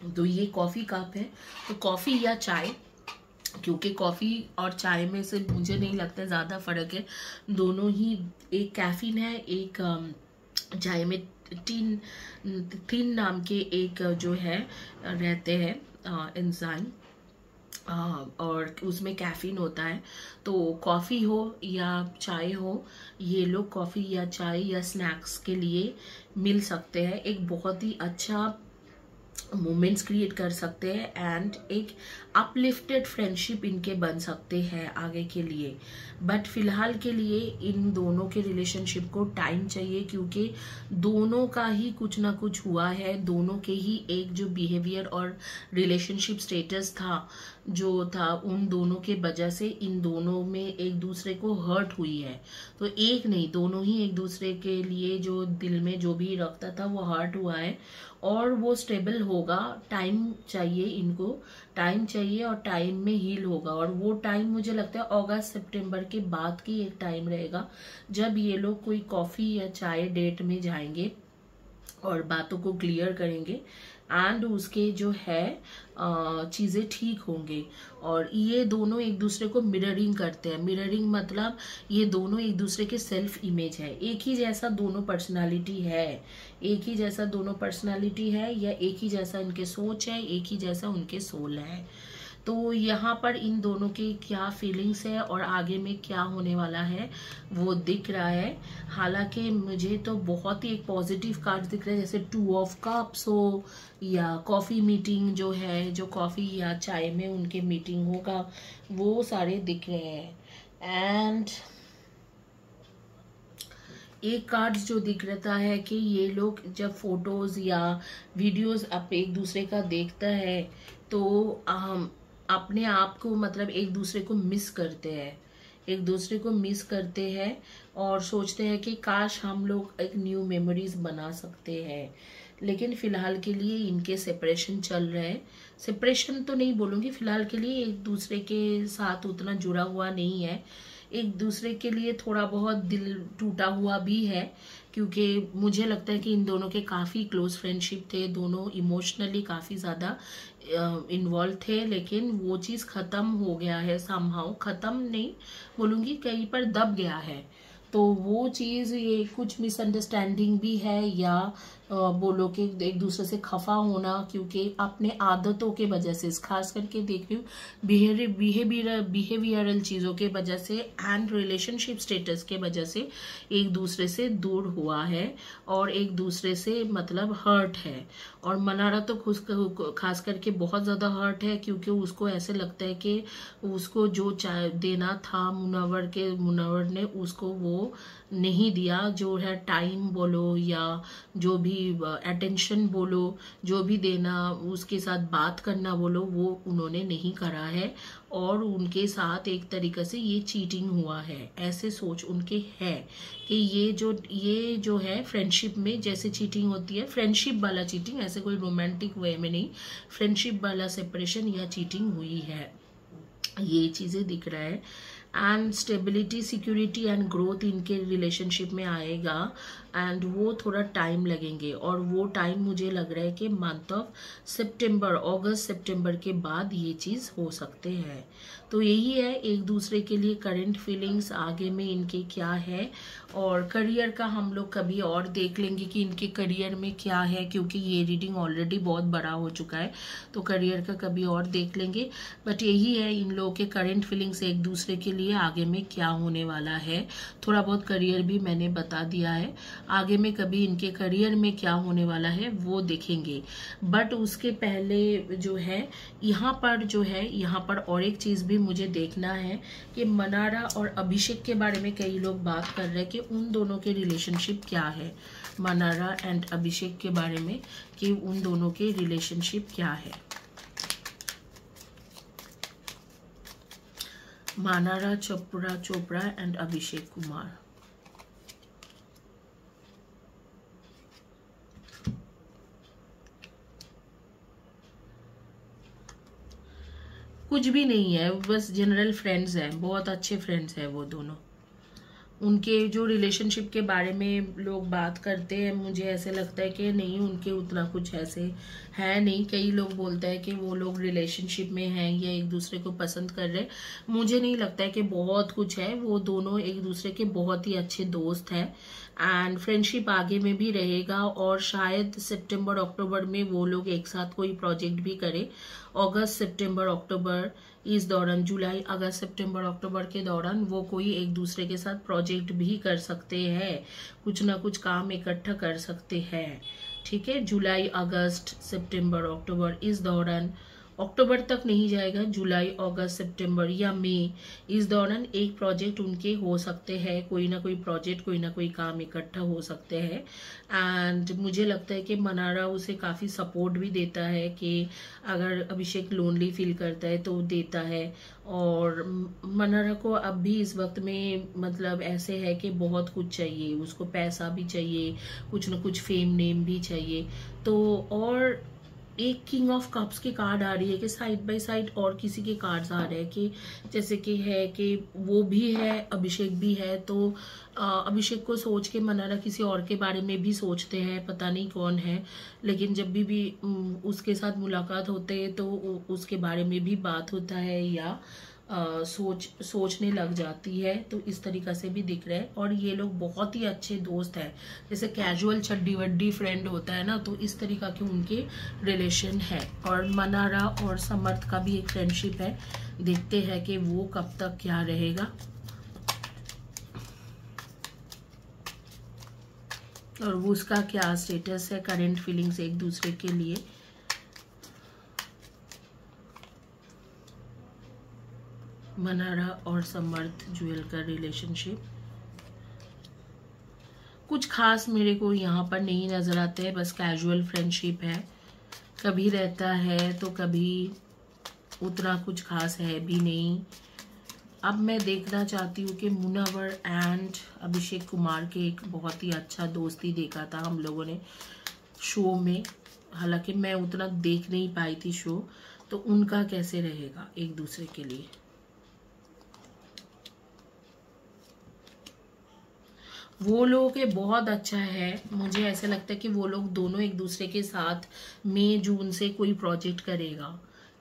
तो ये कॉफ़ी कप है, तो कॉफ़ी या चाय, क्योंकि कॉफ़ी और चाय में से मुझे नहीं लगता ज़्यादा फ़र्क है, दोनों ही एक कैफीन है, एक चाय में तीन नाम के एक जो है रहते हैं एंजाइम, और उसमें कैफीन होता है। तो कॉफ़ी हो या चाय हो, ये लोग कॉफ़ी या चाय या स्नैक्स के लिए मिल सकते हैं, एक बहुत ही अच्छा मोमेंट्स क्रिएट कर सकते हैं एंड एक अपलिफ्टेड फ्रेंडशिप इनके बन सकते हैं आगे के लिए। बट फिलहाल के लिए इन दोनों के रिलेशनशिप को टाइम चाहिए, क्योंकि दोनों का ही कुछ ना कुछ हुआ है। दोनों के ही एक जो बिहेवियर और रिलेशनशिप स्टेटस था जो था, उन दोनों के वजह से इन दोनों में एक दूसरे को हर्ट हुई है। तो एक नहीं, दोनों ही एक दूसरे के लिए जो दिल में जो भी रखता था वो हर्ट हुआ है, और वो स्टेबल होगा। टाइम चाहिए इनको, टाइम चाहिए, और टाइम में हील होगा। और वो टाइम मुझे लगता है अगस्त सितंबर के बाद की एक टाइम रहेगा, जब ये लोग कोई कॉफी या चाय डेट में जाएंगे और बातों को क्लियर करेंगे, एंड उसके जो है चीजें ठीक होंगे। और ये दोनों एक दूसरे को मिररिंग करते हैं। मिररिंग मतलब ये दोनों एक दूसरे के सेल्फ इमेज है। एक ही जैसा दोनों पर्सनालिटी है, एक ही जैसा दोनों पर्सनालिटी है, या एक ही जैसा इनके सोच है, एक ही जैसा उनके सोल है। तो यहाँ पर इन दोनों की क्या फीलिंग्स है और आगे में क्या होने वाला है वो दिख रहा है। हालांकि मुझे तो बहुत ही एक पॉजिटिव कार्ड दिख रहे हैं, जैसे 2 ऑफ कप्स हो, या कॉफी मीटिंग जो है, जो कॉफी या चाय में उनके मीटिंग होगा, वो सारे दिख रहे हैं। एंड एक कार्ड्स जो दिख रहता है कि ये लोग जब फोटोज या वीडियोस आप एक दूसरे का देखता है तो अपने आप को मतलब एक दूसरे को मिस करते हैं, एक दूसरे को मिस करते हैं, और सोचते हैं कि काश हम लोग एक न्यू मेमोरीज बना सकते हैं। लेकिन फिलहाल के लिए इनके सेपरेशन चल रहे हैं। सेपरेशन तो नहीं बोलूँगी, फिलहाल के लिए एक दूसरे के साथ उतना जुड़ा हुआ नहीं है। एक दूसरे के लिए थोड़ा बहुत दिल टूटा हुआ भी है, क्योंकि मुझे लगता है कि इन दोनों के काफ़ी क्लोज फ्रेंडशिप थे, दोनों इमोशनली काफ़ी ज़्यादा इन्वॉल्व थे। लेकिन वो चीज़ ख़त्म हो गया है, समहाउ ख़त्म नहीं बोलूँगी, कहीं पर दब गया है। तो वो चीज़, ये कुछ मिसअंडरस्टैंडिंग भी है, या बोलो कि एक दूसरे से खफा होना, क्योंकि अपने आदतों के वजह से, खास करके देख रही हूँ बिहेवियरल चीज़ों के वजह से एंड रिलेशनशिप स्टेटस के वजह से एक दूसरे से दूर हुआ है, और एक दूसरे से मतलब हर्ट है। और मनारा तो खास करके बहुत ज़्यादा हर्ट है, क्योंकि उसको ऐसे लगता है कि उसको जो देना था मुनव्वर ने उसको वो नहीं दिया। जो है टाइम बोलो या जो भी अटेंशन बोलो, जो भी देना, उसके साथ बात करना बोलो, वो उन्होंने नहीं करा है, और उनके साथ एक तरीके से ये चीटिंग हुआ है। ऐसे सोच उनके है कि ये जो है फ्रेंडशिप में जैसे चीटिंग होती है, फ्रेंडशिप वाला चीटिंग, ऐसे कोई रोमांटिक वे में नहीं, फ्रेंडशिप वाला सेपरेशन या चीटिंग हुई है, ये चीज़ें दिख रहा है। And stability, security and growth इनके रिलेशनशिप में आएगा, एंड वो थोड़ा टाइम लगेंगे, और वो टाइम मुझे लग रहा है कि मंथ ऑफ सितंबर, अगस्त सितंबर के बाद ये चीज़ हो सकते हैं। तो यही है एक दूसरे के लिए करंट फीलिंग्स, आगे में इनके क्या है। और करियर का हम लोग कभी और देख लेंगे कि इनके करियर में क्या है, क्योंकि ये रीडिंग ऑलरेडी बहुत बड़ा हो चुका है, तो करियर का कभी और देख लेंगे। बट यही है इन लोगों के करंट फीलिंग्स एक दूसरे के लिए, आगे में क्या होने वाला है। थोड़ा बहुत करियर भी मैंने बता दिया है, आगे में कभी इनके करियर में क्या होने वाला है वो देखेंगे। बट उसके पहले जो है यहाँ पर और एक चीज़ भी मुझे देखना है कि मनारा और अभिषेक के बारे में कई लोग बात कर रहे हैं कि उन दोनों के रिलेशनशिप क्या है, मनारा एंड अभिषेक के बारे में कि उन दोनों के रिलेशनशिप क्या है। मनारा चोपड़ा एंड अभिषेक कुमार। कुछ भी नहीं है, बस जनरल फ्रेंड्स हैं, बहुत अच्छे फ्रेंड्स हैं वो दोनों। उनके जो रिलेशनशिप के बारे में लोग बात करते हैं, मुझे ऐसे लगता है कि नहीं, उनके उतना कुछ ऐसे है नहीं। कई लोग बोलते हैं कि वो लोग रिलेशनशिप में हैं या एक दूसरे को पसंद कर रहे हैं, मुझे नहीं लगता है कि बहुत कुछ है। वो दोनों एक दूसरे के बहुत ही अच्छे दोस्त हैं, एंड फ्रेंडशिप आगे में भी रहेगा, और शायद सितंबर अक्टूबर में वो लोग एक साथ कोई प्रोजेक्ट भी करें। अगस्त सितंबर अक्टूबर इस दौरान, जुलाई अगस्त सितंबर अक्टूबर के दौरान वो कोई एक दूसरे के साथ प्रोजेक्ट भी कर सकते हैं, कुछ ना कुछ काम इकट्ठा कर सकते हैं। ठीक है, जुलाई अगस्त सितंबर अक्टूबर इस दौरान अक्टूबर तक नहीं जाएगा, जुलाई, अगस्त, सितंबर या मई, इस दौरान एक प्रोजेक्ट उनके हो सकते हैं, कोई ना कोई प्रोजेक्ट, कोई ना कोई काम इकट्ठा हो सकते हैं। एंड मुझे लगता है कि मनारा उसे काफ़ी सपोर्ट भी देता है कि अगर अभिषेक लोनली फील करता है तो देता है। और मनारा को अब भी इस वक्त में मतलब ऐसे है कि बहुत कुछ चाहिए उसको, पैसा भी चाहिए, कुछ न कुछ फेम नेम भी चाहिए। तो और एक किंग ऑफ कप्स की कार्ड आ रही है कि साइड बाय साइड और किसी के कार्ड्स आ रहे हैं कि जैसे कि है कि वो भी है, अभिषेक भी है। तो अभिषेक को सोच के मनारा किसी और के बारे में भी सोचते हैं, पता नहीं कौन है, लेकिन जब भी उसके साथ मुलाकात होते हैं तो उसके बारे में भी बात होता है या सोचने लग जाती है। तो इस तरीका से भी दिख रहा है। और ये लोग बहुत ही अच्छे दोस्त हैं, जैसे कैजुअल चड्डी वड्डी फ्रेंड होता है ना, तो इस तरीका के उनके रिलेशन है। और मनारा और समर्थ का भी एक फ्रेंडशिप है, देखते हैं कि वो कब तक क्या रहेगा और वो उसका क्या स्टेटस है, करंट फीलिंग्स एक दूसरे के लिए। मनारा और समर्थ ज्वेल का रिलेशनशिप कुछ खास मेरे को यहाँ पर नहीं नजर आते हैं, बस कैजुअल फ्रेंडशिप है, कभी रहता है तो कभी उतना कुछ खास है भी नहीं। अब मैं देखना चाहती हूँ कि मुनावर एंड अभिषेक कुमार के एक बहुत ही अच्छा दोस्ती देखा था हम लोगों ने शो में, हालांकि मैं उतना देख नहीं पाई थी शो, तो उनका कैसे रहेगा एक दूसरे के लिए। वो लोग के बहुत अच्छा है, मुझे ऐसा लगता है कि वो लोग दोनों एक दूसरे के साथ मई जून से कोई प्रोजेक्ट करेगा,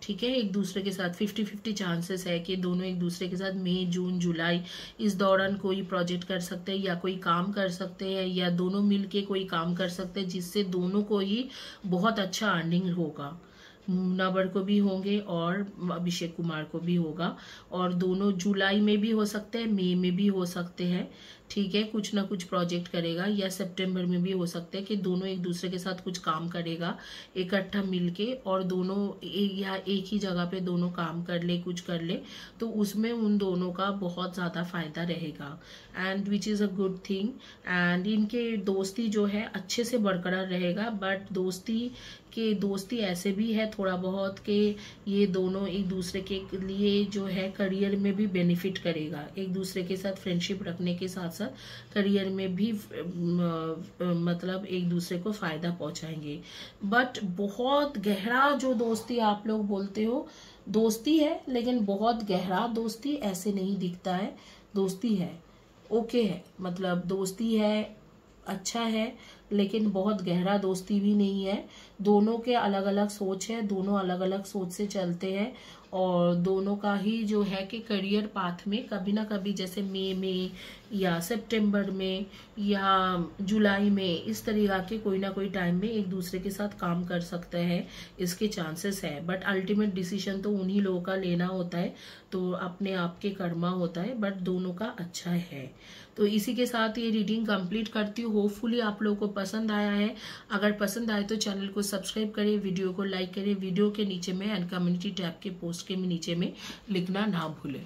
ठीक है। एक दूसरे के साथ 50-50 चांसेस है कि दोनों एक दूसरे के साथ मई जून जुलाई इस दौरान कोई प्रोजेक्ट कर सकते हैं या कोई काम कर सकते हैं या दोनों मिलके कोई काम कर सकते हैं, जिससे दोनों को ही बहुत अच्छा अर्निंग होगा। मुनावर को भी होंगे और अभिषेक कुमार को भी होगा। और दोनों जुलाई में भी हो सकते हैं, मई में भी हो सकते हैं, ठीक है। कुछ ना कुछ प्रोजेक्ट करेगा या सितंबर में भी हो सकते हैं कि दोनों एक दूसरे के साथ कुछ काम करेगा इकट्ठा मिलके, और दोनों या एक ही जगह पे दोनों काम कर ले, कुछ कर ले, तो उसमें उन दोनों का बहुत ज़्यादा फायदा रहेगा and which is a good thing. And इनके दोस्ती जो है अच्छे से बरकरार रहेगा, बट दोस्ती ऐसे भी है थोड़ा बहुत कि ये दोनों एक दूसरे के लिए जो है करियर में भी बेनिफिट करेगा, एक दूसरे के साथ फ्रेंडशिप रखने के साथ साथ करियर में भी मतलब एक दूसरे को फायदा पहुंचाएंगे। बट बहुत गहरा जो दोस्ती आप लोग बोलते हो, दोस्ती है लेकिन बहुत गहरा दोस्ती ऐसे नहीं दिखता है। दोस्ती है, ओके है, मतलब दोस्ती है, अच्छा है, लेकिन बहुत गहरा दोस्ती भी नहीं है। दोनों के अलग अलग सोच है, दोनों अलग अलग सोच से चलते हैं और दोनों का ही जो है कि करियर पाथ में कभी ना कभी जैसे मई में या सितंबर में या जुलाई में इस तरीका के कोई ना कोई टाइम में एक दूसरे के साथ काम कर सकते हैं, इसके चांसेस है। बट अल्टीमेट डिसीजन तो उन्हीं लोगों का लेना होता है, तो अपने आप के कर्मा होता है, बट दोनों का अच्छा है। तो इसी के साथ ये रीडिंग कंप्लीट करती हूँ। होपफुली आप लोगों को पसंद आया है। अगर पसंद आए तो चैनल को सब्सक्राइब करें, वीडियो को लाइक करें, वीडियो के नीचे में एंड कम्युनिटी टैब के पोस्ट के नीचे में लिखना ना भूलें।